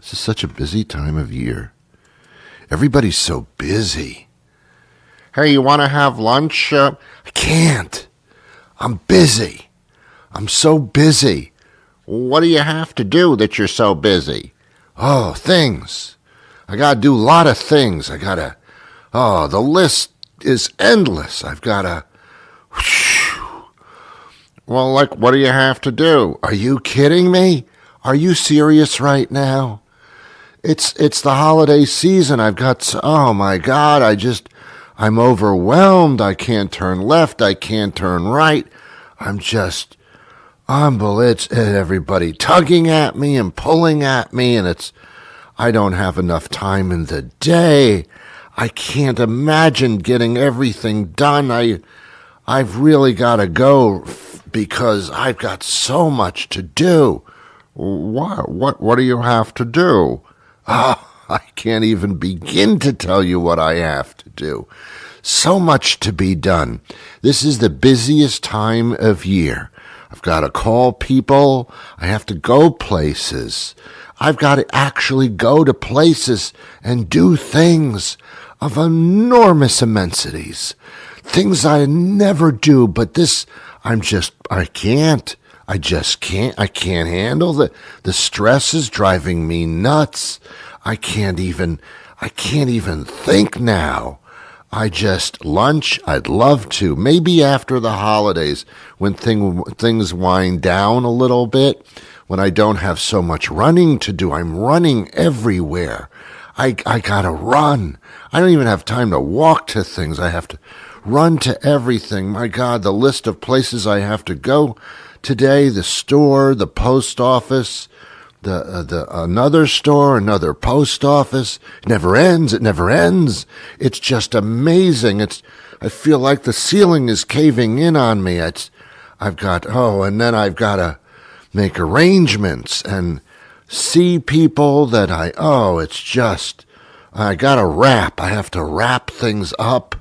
This is such a busy time of year. Everybody's so busy. Hey, you want to have lunch? I can't. I'm busy. I'm so busy. What do you have to do that you're so busy? Oh, things. I got to do a lot of things. the list is endless. I've got to... Well, like, what do you have to do? Are you kidding me? Are you serious right now? It's the holiday season. Oh my God, I'm overwhelmed. I can't turn left. I can't turn right. It's everybody tugging at me and pulling at me, and I don't have enough time in the day. I can't imagine getting everything done. I've really got to go because I've got so much to do. What do you have to do? I can't even begin to tell you what I have to do. So much to be done. This is the busiest time of year. I've got to call people. I have to go places. I've got to actually go to places and do things of enormous immensities. Things I never do, but I can't. I can't handle the stress is driving me nuts. I can't even think now. Lunch, I'd love to. Maybe after the holidays when things wind down a little bit, when I don't have so much running to do. I'm running everywhere. I gotta run. I don't even have time to walk to things. I have to run to everything. My God, the list of places I have to go today, the store, the post office, another store, another post office. It never ends. It's just amazing. I feel like the ceiling is caving in on me. And then I've got to make arrangements and see people that I got to wrap. I have to wrap things up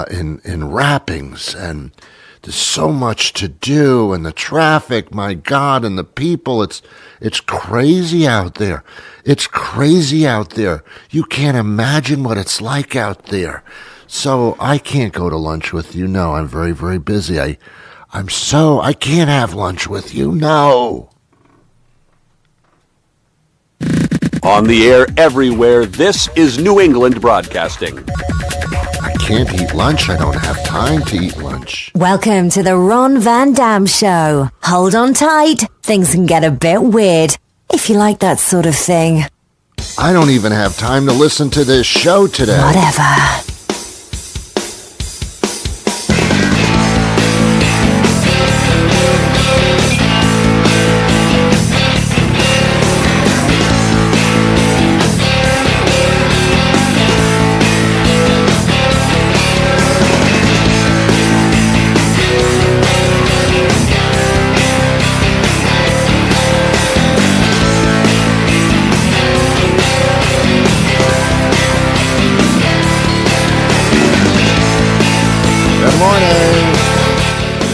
in wrappings, and there's so much to do, and the traffic, my God, and the people. It's crazy out there. It's crazy out there. You can't imagine what it's like out there. So I can't go to lunch with you. No, I'm very, very busy. I can't have lunch with you. No. On the air everywhere, this is New England Broadcasting. I can't eat lunch. I don't have time to eat lunch. Welcome to the Ron Van Dam Show. Hold on tight. Things can get a bit weird, if you like that sort of thing. I don't even have time to listen to this show today. Whatever.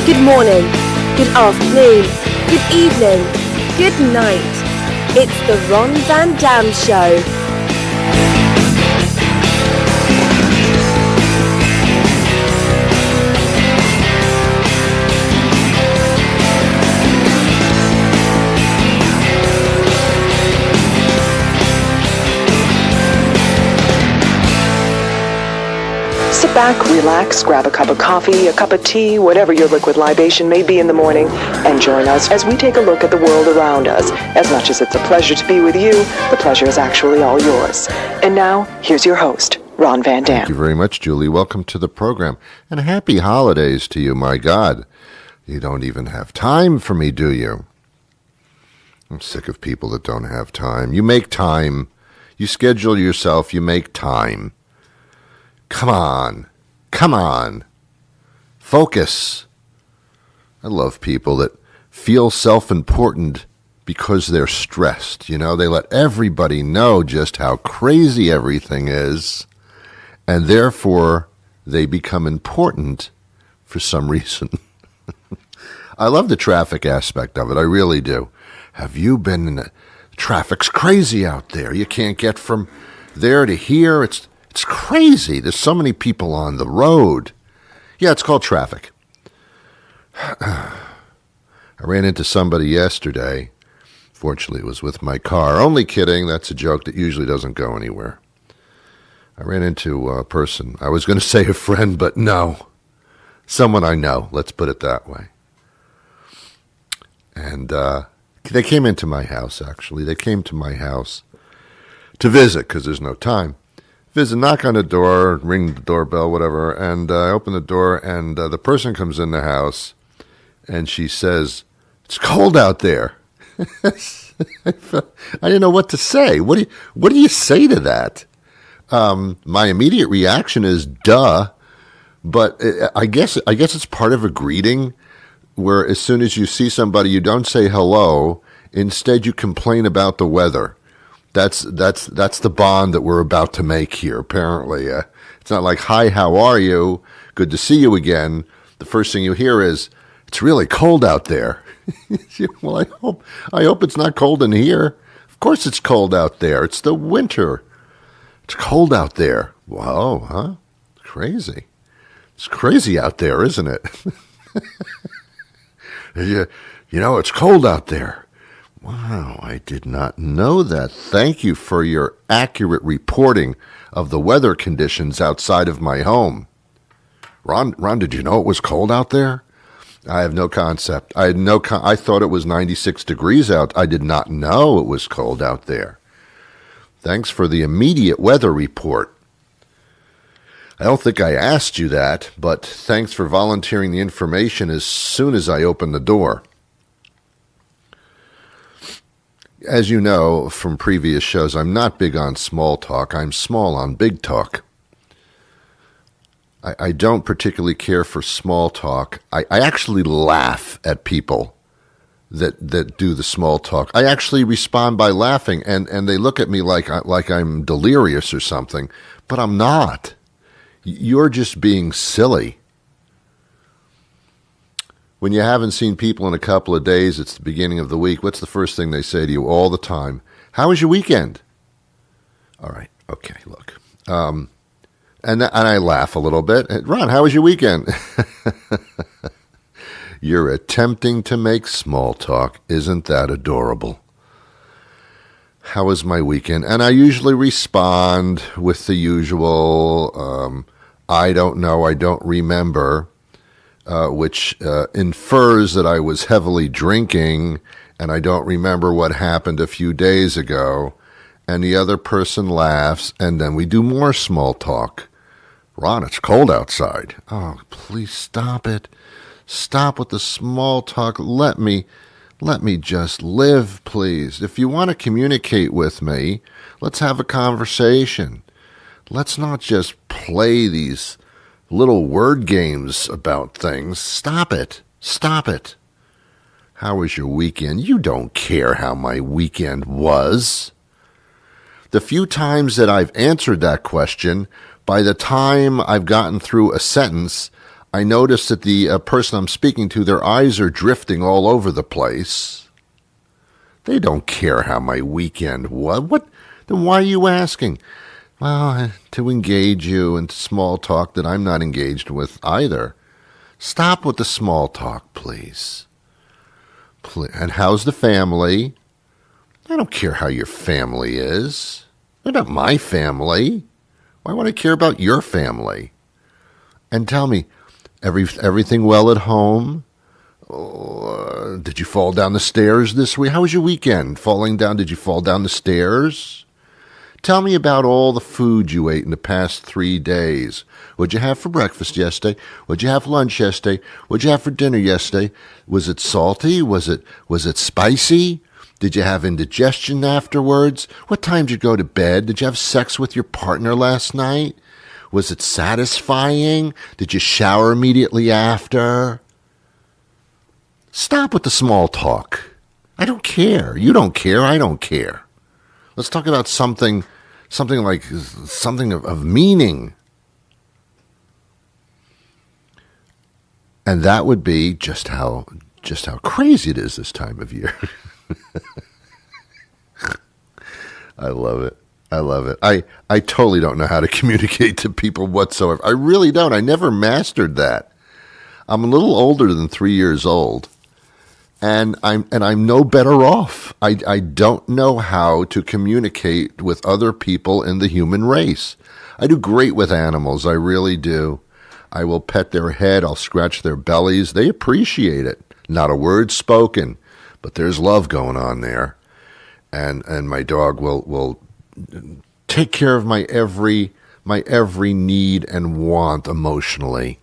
Good morning, good afternoon, good evening, good night. It's the Ron Van Dam Show. Sit back, relax, grab a cup of coffee, a cup of tea, whatever your liquid libation may be in the morning, and join us as we take a look at the world around us. As much as it's a pleasure to be with you, the pleasure is actually all yours. And now, here's your host, Ron Van Dam. Thank you very much, Julie. Welcome to the program. And happy holidays to you, my God. You don't even have time for me, do you? I'm sick of people that don't have time. You make time. You schedule yourself. You make time. Come on. Focus. I love people that feel self-important because they're stressed. You know, they let everybody know just how crazy everything is, and therefore they become important for some reason. I love the traffic aspect of it. I really do. Have you been in Traffic's crazy out there. You can't get from there to here. It's crazy. There's so many people on the road. Yeah, it's called traffic. I ran into somebody yesterday. Fortunately, it was with my car. Only kidding. That's a joke that usually doesn't go anywhere. I ran into a person. I was going to say a friend, but no. Someone I know. Let's put it that way. And they came into my house, actually. They came to my house to visit because there's no time. Visit, knock on the door, ring the doorbell, whatever. And I open the door, and the person comes in the house, and she says, "It's cold out there." I didn't know what to say. What do you say to that? My immediate reaction is duh, but I guess it's part of a greeting where as soon as you see somebody, you don't say hello. Instead, you complain about the weather. That's the bond that we're about to make here. Apparently, it's not like, "Hi, how are you? Good to see you again." The first thing you hear is, "It's really cold out there." Well, I hope it's not cold in here. Of course it's cold out there. It's the winter. It's cold out there. Whoa, huh? Crazy. It's crazy out there, isn't it? You know, it's cold out there. Wow, I did not know that. Thank you for your accurate reporting of the weather conditions outside of my home. Ron, did you know it was cold out there? I have no concept. I thought it was 96 degrees out. I did not know it was cold out there. Thanks for the immediate weather report. I don't think I asked you that, but thanks for volunteering the information as soon as I opened the door. As you know from previous shows, I'm not big on small talk. I'm small on big talk. I don't particularly care for small talk. I actually laugh at people that do the small talk. I actually respond by laughing, and they look at me like I'm delirious or something, but I'm not. You're just being silly. When you haven't seen people in a couple of days, it's the beginning of the week, what's the first thing they say to you all the time? "How was your weekend?" All right, okay, look. And I laugh a little bit. "Ron, how was your weekend?" You're attempting to make small talk. Isn't that adorable? How was my weekend? And I usually respond with the usual, "I don't know, I don't remember," which infers that I was heavily drinking and I don't remember what happened a few days ago. And the other person laughs, and then we do more small talk. "Ron, it's cold outside." Oh, please stop it. Stop with the small talk. Let me just live, please. If you want to communicate with me, let's have a conversation. Let's not just play these little word games about things. Stop it. Stop it. How was your weekend? You don't care how my weekend was. The few times that I've answered that question, by the time I've gotten through a sentence, I notice that the person I'm speaking to, their eyes are drifting all over the place. They don't care how my weekend was. What? Then why are you asking? Well, to engage you in small talk that I'm not engaged with either. Stop with the small talk, please. And how's the family? I don't care how your family is. They're not my family. Why would I care about your family? And tell me, everything well at home? Did you fall down the stairs this week? How was your weekend? Did you fall down the stairs? Tell me about all the food you ate in the past 3 days. What'd you have for breakfast yesterday? What'd you have for lunch yesterday? What'd you have for dinner yesterday? Was it salty? Was it spicy? Did you have indigestion afterwards? What time did you go to bed? Did you have sex with your partner last night? Was it satisfying? Did you shower immediately after? Stop with the small talk. I don't care. You don't care. I don't care. Let's talk about something of meaning. And that would be just how crazy it is this time of year. I love it. I love it. I totally don't know how to communicate to people whatsoever. I really don't. I never mastered that. I'm a little older than 3 years old, and I'm no better off. I don't know how to communicate with other people in the human race. I do great with animals. I really do. I will pet their head. I'll scratch their bellies. They appreciate it. Not a word spoken, but there's love going on there. And my dog will take care of my every need and want emotionally.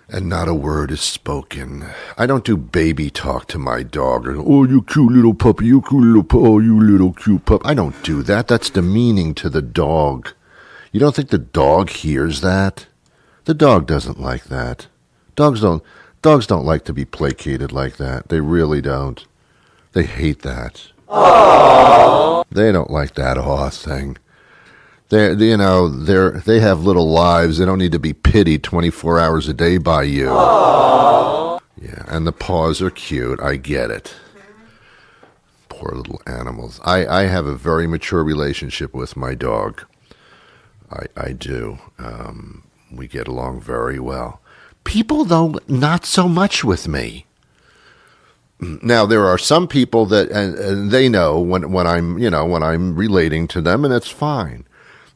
And not a word is spoken. I don't do baby talk to my dog. Oh, you cute little puppy, you cute little puppy, oh, you little cute pup. I don't do that. That's demeaning to the dog. You don't think the dog hears that? The dog doesn't like that. Dogs don't like to be placated like that. They really don't. They hate that. Aww. They don't like that aw thing. They have little lives. They don't need to be pitied 24 hours a day by you. Aww. Yeah, and the paws are cute. I get it. Poor little animals. I have a very mature relationship with my dog. I do. We get along very well. People, though, not so much with me. Now, there are some people that, and they know when I'm relating to them, and it's fine.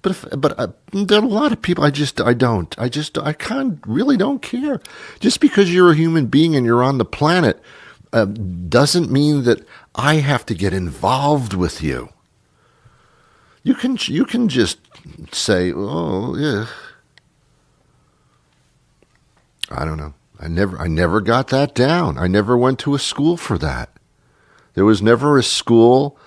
But there are a lot of people I really don't care. Just because you're a human being and you're on the planet doesn't mean that I have to get involved with you. You can just say, oh yeah. I don't know. I never got that down. I never went to a school for that. There was never a school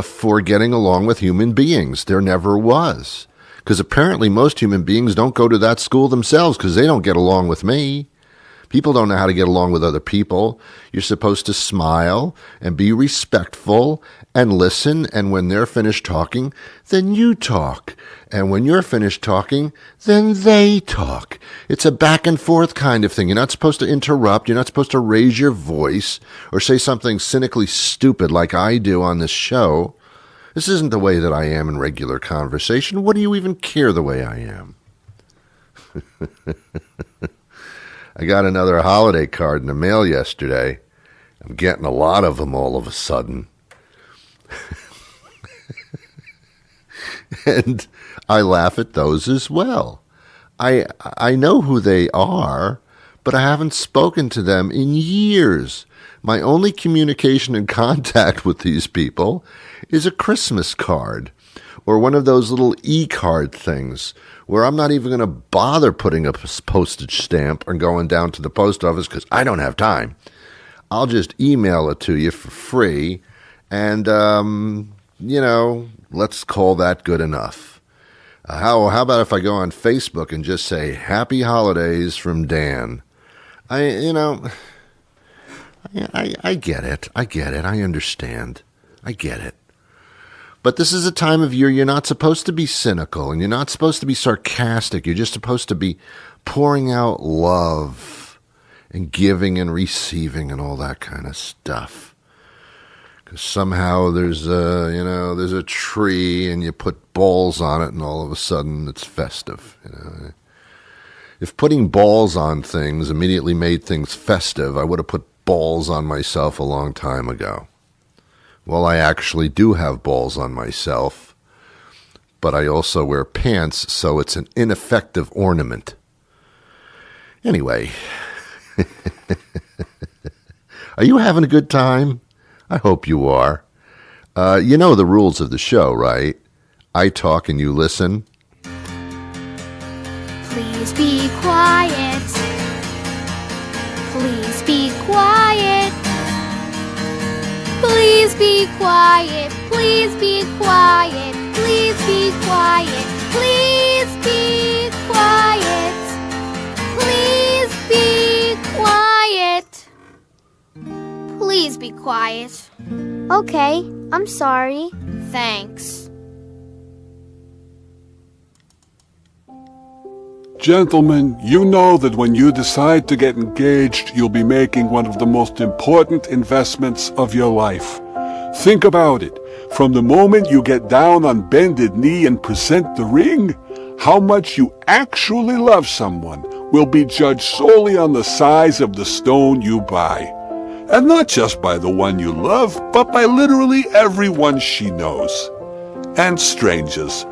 for getting along with human beings. There never was. Because apparently most human beings don't go to that school themselves because they don't get along with me. People don't know how to get along with other people. You're supposed to smile and be respectful and listen, and when they're finished talking, then you talk. And when you're finished talking, then they talk. It's a back and forth kind of thing. You're not supposed to interrupt. You're not supposed to raise your voice or say something cynically stupid like I do on this show. This isn't the way that I am in regular conversation. What do you even care the way I am? I got another holiday card in the mail yesterday. I'm getting a lot of them all of a sudden. And I laugh at those as well. I know who they are, but I haven't spoken to them in years. My only communication and contact with these people is a Christmas card or one of those little e-card things where I'm not even going to bother putting a postage stamp and going down to the post office because I don't have time. I'll just email it to you for free, and, let's call that good enough. How about if I go on Facebook and just say, Happy Holidays from Dan? I get it. I understand. I get it. But this is a time of year you're not supposed to be cynical and you're not supposed to be sarcastic. You're just supposed to be pouring out love and giving and receiving and all that kind of stuff. Because somehow there's a tree and you put balls on it and all of a sudden it's festive. If putting balls on things immediately made things festive, I would have put balls on myself a long time ago. Well, I actually do have balls on myself, but I also wear pants, so it's an ineffective ornament. Anyway, are you having a good time? I hope you are. You know the rules of the show, right? I talk and you listen. Please be quiet. Please be quiet. Please be quiet. Please be quiet. Please be quiet. Please be quiet. Please be quiet. Please be quiet. Okay, I'm sorry. Thanks. Gentlemen, you know that when you decide to get engaged, you'll be making one of the most important investments of your life. Think about it. From the moment you get down on bended knee and present the ring, how much you actually love someone will be judged solely on the size of the stone you buy. And not just by the one you love, but by literally everyone she knows. And strangers.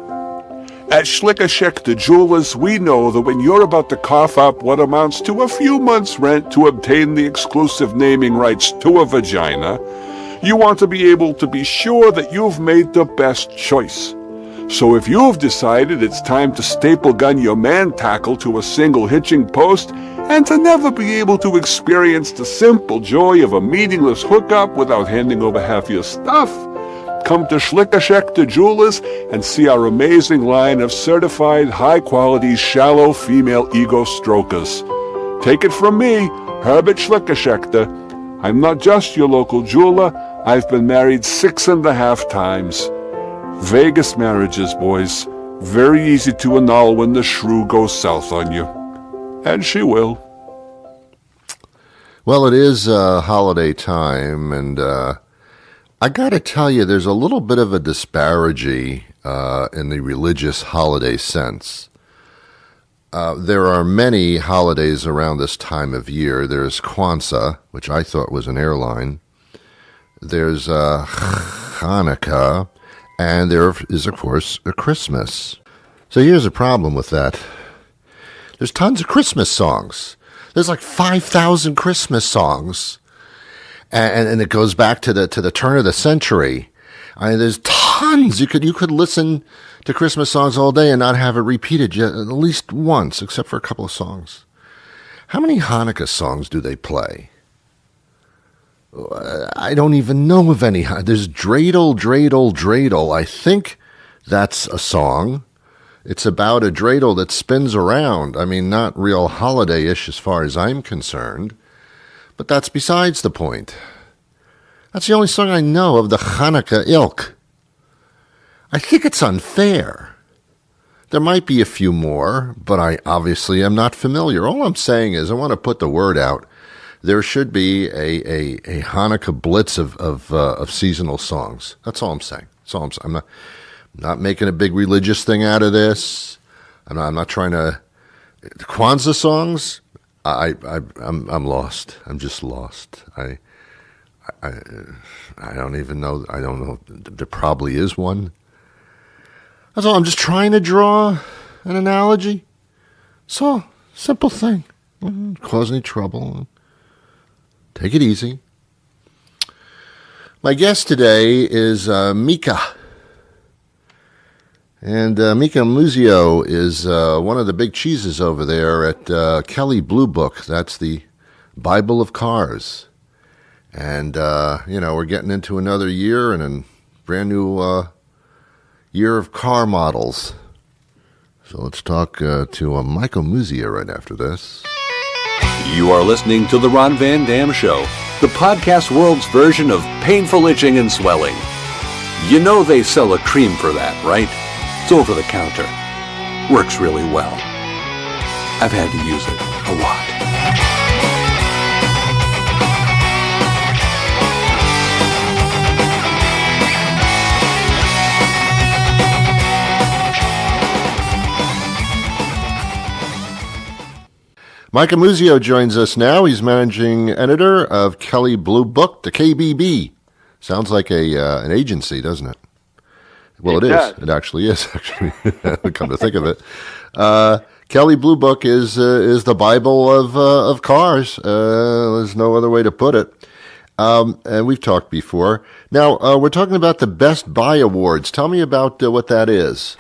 At Schlickashek the Jewelers, we know that when you're about to cough up what amounts to a few months' rent to obtain the exclusive naming rights to a vagina, you want to be able to be sure that you've made the best choice. So if you've decided it's time to staple gun your man tackle to a single hitching post and to never be able to experience the simple joy of a meaningless hookup without handing over half your stuff, come to Schlickashek the Jewelers and see our amazing line of certified high-quality shallow female ego strokers. Take it from me, Herbert Schlickashek. I'm not just your local jeweler. I've been married 6.5 times. Vegas marriages, boys. Very easy to annul when the shrew goes south on you. And she will. Well, it is holiday time, and I got to tell you, there's a little bit of a disparity in the religious holiday sense. There are many holidays around this time of year. There's Kwanzaa, which I thought was an airline. There's Hanukkah, and there is, of course, a Christmas. So here's a problem with that. There's tons of Christmas songs. There's like 5,000 Christmas songs. And it goes back to the turn of the century. I mean, there's tons. You could listen to Christmas songs all day and not have it repeated at least once, except for a couple of songs. How many Hanukkah songs do they play? I don't even know of any. There's Dreidel, Dreidel, Dreidel. I think that's a song. It's about a dreidel that spins around. I mean, not real holiday-ish as far as I'm concerned. But that's besides the point. That's the only song I know of the Hanukkah ilk. I think it's unfair. There might be a few more, but I obviously am not familiar. All I'm saying is I want to put the word out. There should be a Hanukkah blitz of seasonal songs. That's all I'm saying. That's all I'm saying. I'm not making a big religious thing out of this. I'm not trying to... Kwanzaa songs? I'm lost. I'm just lost. I don't even know. I don't know. There probably is one. That's all. I'm just trying to draw an analogy. So, simple thing. Cause any trouble. Take it easy. My guest today is Micah. And Micah Muzio is one of the big cheeses over there at Kelly Blue Book. That's the Bible of cars. And, we're getting into another year and a brand new year of car models. So let's talk to Micah Muzio right after this. You are listening to The Ron Van Dam Show, the podcast world's version of painful itching and swelling. You know they sell a cream for that, right? It's over the counter. Works really well. I've had to use it a lot. Micah Muzio joins us now. He's managing editor of Kelly Blue Book, the KBB. Sounds like an agency, doesn't it? Well, it is. It actually is, actually. Come to think of it. Kelly Blue Book is the Bible of cars. There's no other way to put it. And we've talked before. Now, we're talking about the Best Buy Awards. Tell me about what that is.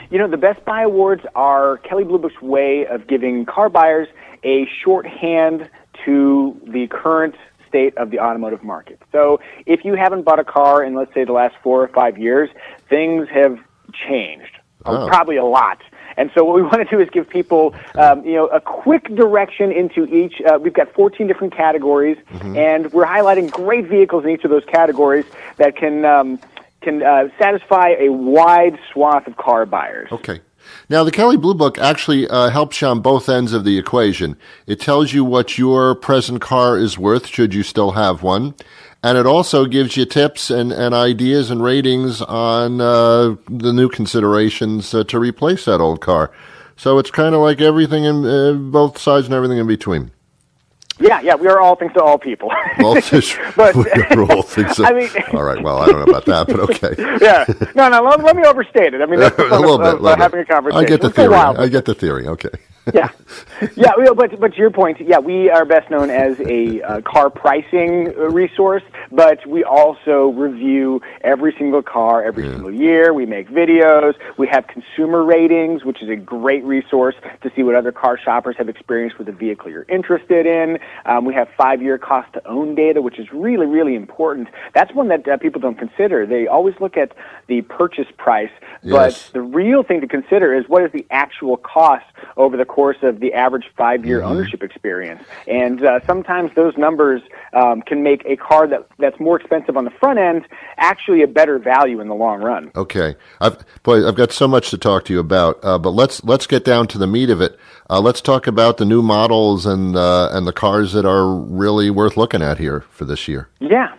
You know, the Best Buy Awards are Kelly Blue Book's way of giving car buyers a shorthand to the current state of the automotive market. So if you haven't bought a car in, let's say, the last 4 or 5 years, things have changed, probably a lot. And so what we want to do is give people, a quick direction into each. We've got 14 different categories, and we're highlighting great vehicles in each of those categories that can satisfy a wide swath of car buyers. Okay. Now, the Kelley Blue Book actually helps you on both ends of the equation. It tells you what your present car is worth, should you still have one. And it also gives you tips and ideas and ratings on the new considerations to replace that old car. So it's kind of like everything in both sides and everything in between. Yeah, we are all things to all people. Well, but we're all things to, all right, well, I don't know about that, but okay. Yeah. No, let me overstate it. I mean, that's the fun of having a conversation. I get the theory. Okay. Yeah. But to your point, we are best known as a car pricing resource, but we also review every single car every single year. We make videos. We have consumer ratings, which is a great resource to see what other car shoppers have experienced with the vehicle you're interested in. We have 5-year cost-to-own data, which is really, really important. That's one that people don't consider. They always look at the purchase price, but the real thing to consider is what is the actual cost over the course of the average 5-year ownership experience. And sometimes those numbers can make a car that's more expensive on the front end actually a better value in the long run. Okay. I've got so much to talk to you about, but let's get down to the meat of it. Let's talk about the new models and the cars that are really worth looking at here for this year. Yeah.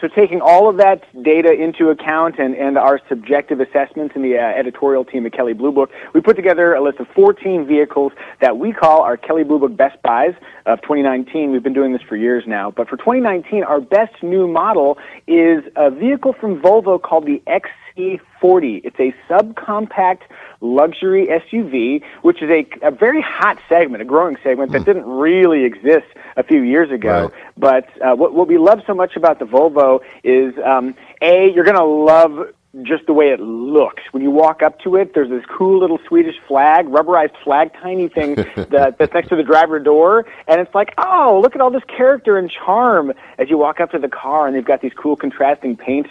So taking all of that data into account and our subjective assessments in the editorial team at Kelley Blue Book, we put together a list of 14 vehicles that we call our Kelley Blue Book Best Buys of 2019. We've been doing this for years now. But for 2019, our best new model is a vehicle from Volvo called the XC40. It's a subcompact luxury SUV, which is a very hot segment, a growing segment that didn't really exist a few years ago. Right. But what we love so much about the Volvo is, you're going to love just the way it looks. When you walk up to it, there's this cool little Swedish flag, rubberized flag, tiny thing that's next to the driver door, and it's like, oh, look at all this character and charm as you walk up to the car, and they've got these cool contrasting paint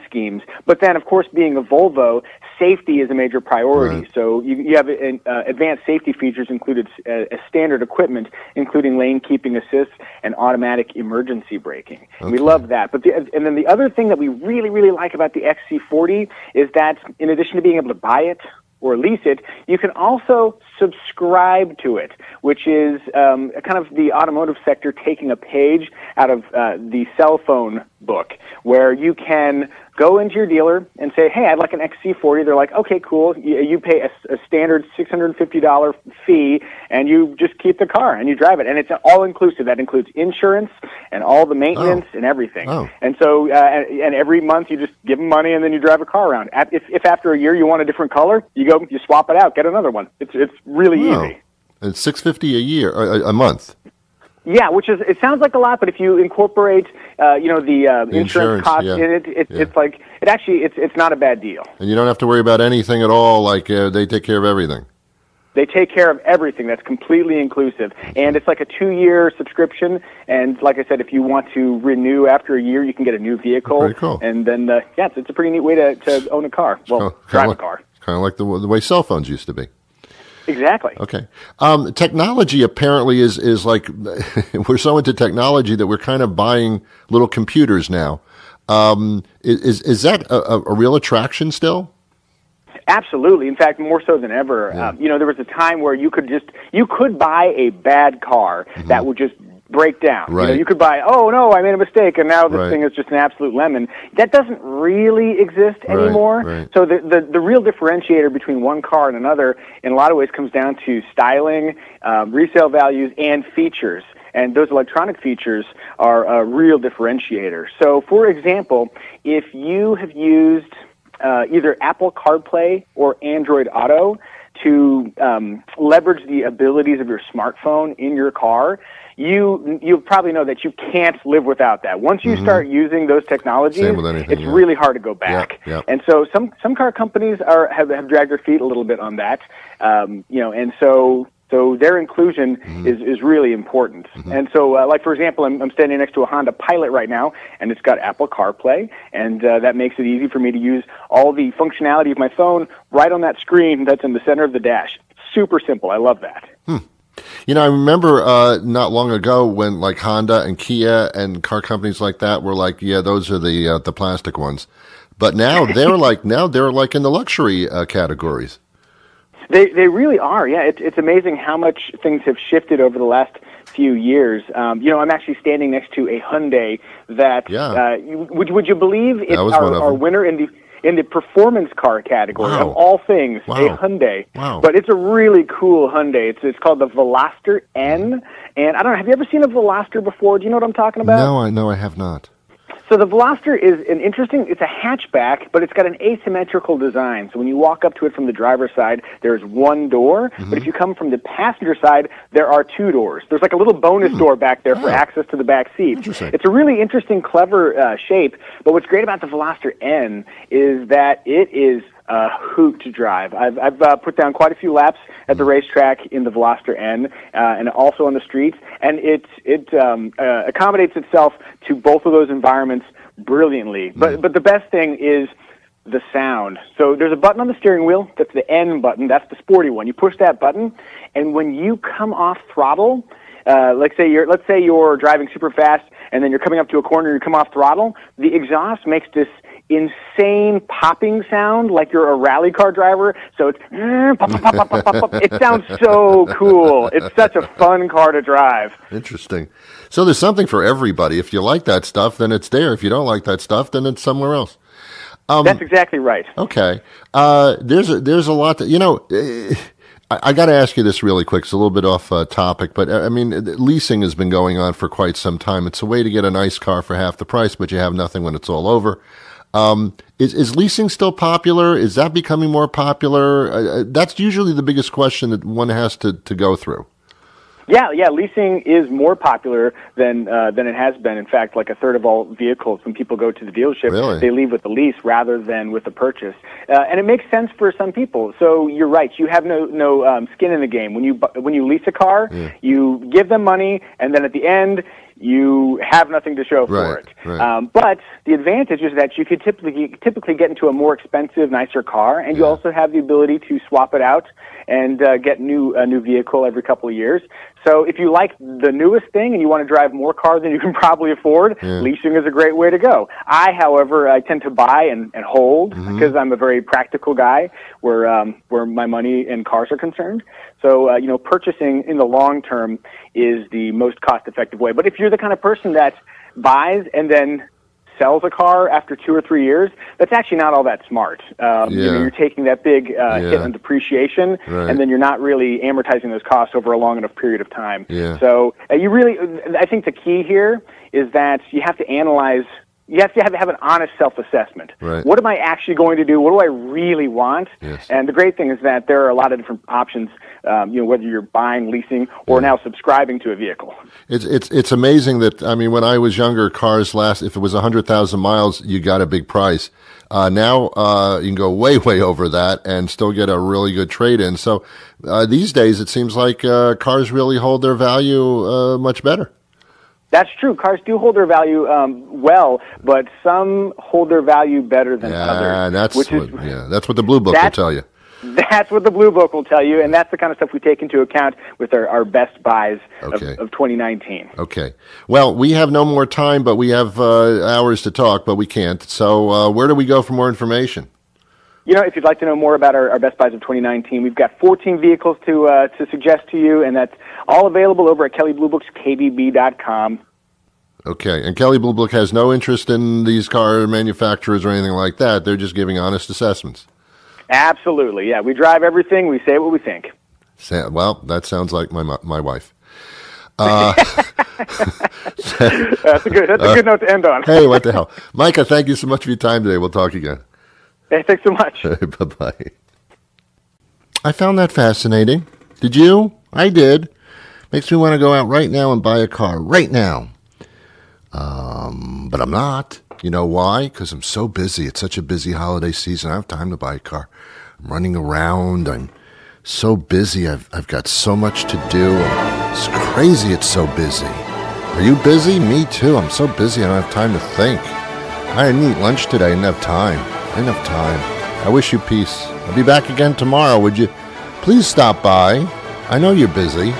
schemes. But then, of course, being a Volvo, safety is a major priority. Right. So you have advanced safety features included as standard equipment, including lane keeping assist and automatic emergency braking. Okay. We love that. And then the other thing that we really, really like about the XC40 is that in addition to being able to buy it or lease it, you can also subscribe to it, which is kind of the automotive sector taking a page out of the cell phone book, where you can go into your dealer and say, hey, I'd like an XC40. They're like, okay, cool. You pay a standard $650 fee, and you just keep the car, and you drive it. And it's all-inclusive. That includes insurance and all the maintenance and everything. And so and every month you just give them money, and then you drive a car around. If after a year you want a different color, you go, you swap it out, get another one. It's really easy. And it's $650 a year, a month. Yeah, which is, it sounds like a lot, but if you incorporate, the insurance cost in it, it's like, it's not a bad deal. And you don't have to worry about anything at all, like they take care of everything. They take care of everything. That's completely inclusive. And it's like a 2-year subscription. And like I said, if you want to renew after a year, you can get a new vehicle. Very cool. And then, it's a pretty neat way to own a car. Well, drive a car. Kind of like the way cell phones used to be. Exactly. Okay. Technology apparently is like, we're so into technology that we're kind of buying little computers now. Is that a real attraction still? Absolutely. In fact, more so than ever. Yeah. There was a time where you could buy a bad car that would just break down. Right. You could buy, oh no, I made a mistake, and now this thing is just an absolute lemon. That doesn't really exist anymore. Right. So the real differentiator between one car and another, in a lot of ways, comes down to styling, resale values, and features. And those electronic features are a real differentiator. So, for example, if you have used either Apple CarPlay or Android Auto to leverage the abilities of your smartphone in your car, you probably know that you can't live without that. Once you start using those technologies, it's really hard to go back. Yep. And so some car companies have dragged their feet a little bit on that, and so their inclusion is really important. And so, like, for example, I'm standing next to a Honda Pilot right now, and it's got Apple CarPlay, and that makes it easy for me to use all the functionality of my phone right on that screen that's in the center of the dash. Super simple. I love that. I remember not long ago when like Honda and Kia and car companies like that were like, yeah, those are the plastic ones. But now they're like in the luxury categories. They really are. Yeah, it's amazing how much things have shifted over the last few years. I'm actually standing next to a Hyundai that. Yeah. Would you believe it's our winner in the performance car category of all things, a Hyundai. Wow. But it's a really cool Hyundai. It's called the Veloster N. And I don't know, have you ever seen a Veloster before? Do you know what I'm talking about? No, I have not. So the Veloster is it's a hatchback, but it's got an asymmetrical design. So when you walk up to it from the driver's side, there's one door, but if you come from the passenger side, there are two doors. There's like a little bonus door back there for access to the back seat. It's a really interesting, clever shape, but what's great about the Veloster N is that it is a hoot to drive. I've put down quite a few laps at the racetrack in the Veloster N, and also on the streets, and it accommodates itself to both of those environments brilliantly. But the best thing is the sound. So there's a button on the steering wheel. That's the N button. That's the sporty one. You push that button, and when you come off throttle, let's say you're driving super fast, and then you're coming up to a corner, and you come off throttle, the exhaust makes this insane popping sound like you're a rally car driver. So it's pop, pop, pop, pop, pop, pop. It sounds so cool. It's such a fun car to drive. Interesting. So there's something for everybody. If you like that stuff, then it's there. If you don't like that stuff, then it's somewhere else. That's exactly right. Okay. There's a lot that, I got to ask you this really quick. It's a little bit off topic, but I mean, leasing has been going on for quite some time. It's a way to get a nice car for half the price, but you have nothing when it's all over. Is leasing still popular? Is that becoming more popular? That's usually the biggest question that one has to go through. Yeah, leasing is more popular than it has been. In fact, like a third of all vehicles, when people go to the dealership, they leave with a lease rather than with a purchase. And it makes sense for some people. So you're right. You have no skin in the game. When you lease a car, you give them money, and then at the end, you have nothing to show for it. Right. But the advantage is that you could typically get into a more expensive, nicer car, and you also have the ability to swap it out and get a new vehicle every couple of years. So if you like the newest thing and you want to drive more cars than you can probably afford, leasing is a great way to go. However, I tend to buy and hold because I'm a very practical guy where my money and cars are concerned. So, purchasing in the long term is the most cost-effective way. But if you're the kind of person that buys and then sells a car after 2 or 3 years, that's actually not all that smart. You're taking that big hit on depreciation, and then you're not really amortizing those costs over a long enough period of time. So I think the key here is that you have to analyze. You have to have an honest self-assessment. Right. What am I actually going to do? What do I really want? Yes. And the great thing is that there are a lot of different options, whether you're buying, leasing, or now subscribing to a vehicle. It's amazing that, I mean, when I was younger, cars if it was 100,000 miles, you got a big price. Now you can go way, way over that and still get a really good trade-in. So these days, it seems like cars really hold their value much better. That's true. Cars do hold their value well, but some hold their value better than others. That's what the Blue Book will tell you. That's what the Blue Book will tell you, and that's the kind of stuff we take into account with our best buys of 2019. Okay. Well, we have no more time, but we have hours to talk, but we can't. So where do we go for more information? If you'd like to know more about our best buys of 2019, we've got 14 vehicles to suggest to you, and that's all available over at Kelley Blue Book's KBB.com. Okay, and Kelley Blue Book has no interest in these car manufacturers or anything like that. They're just giving honest assessments. Absolutely, yeah. We drive everything. We say what we think. Well, that sounds like my wife. That's a good note to end on. Hey, what the hell. Micah, thank you so much for your time today. We'll talk again. Hey, thanks so much. Bye-bye. I found that fascinating. Did you? I did. Makes me want to go out right now and buy a car. Right now. But I'm not. You know why? Because I'm so busy. It's such a busy holiday season. I don't have time to buy a car. I'm running around. I'm so busy. I've got so much to do. It's crazy it's so busy. Are you busy? Me too. I'm so busy I don't have time to think. I didn't eat lunch today. I didn't have time. I wish you peace. I'll be back again tomorrow. Would you please stop by? I know you're busy.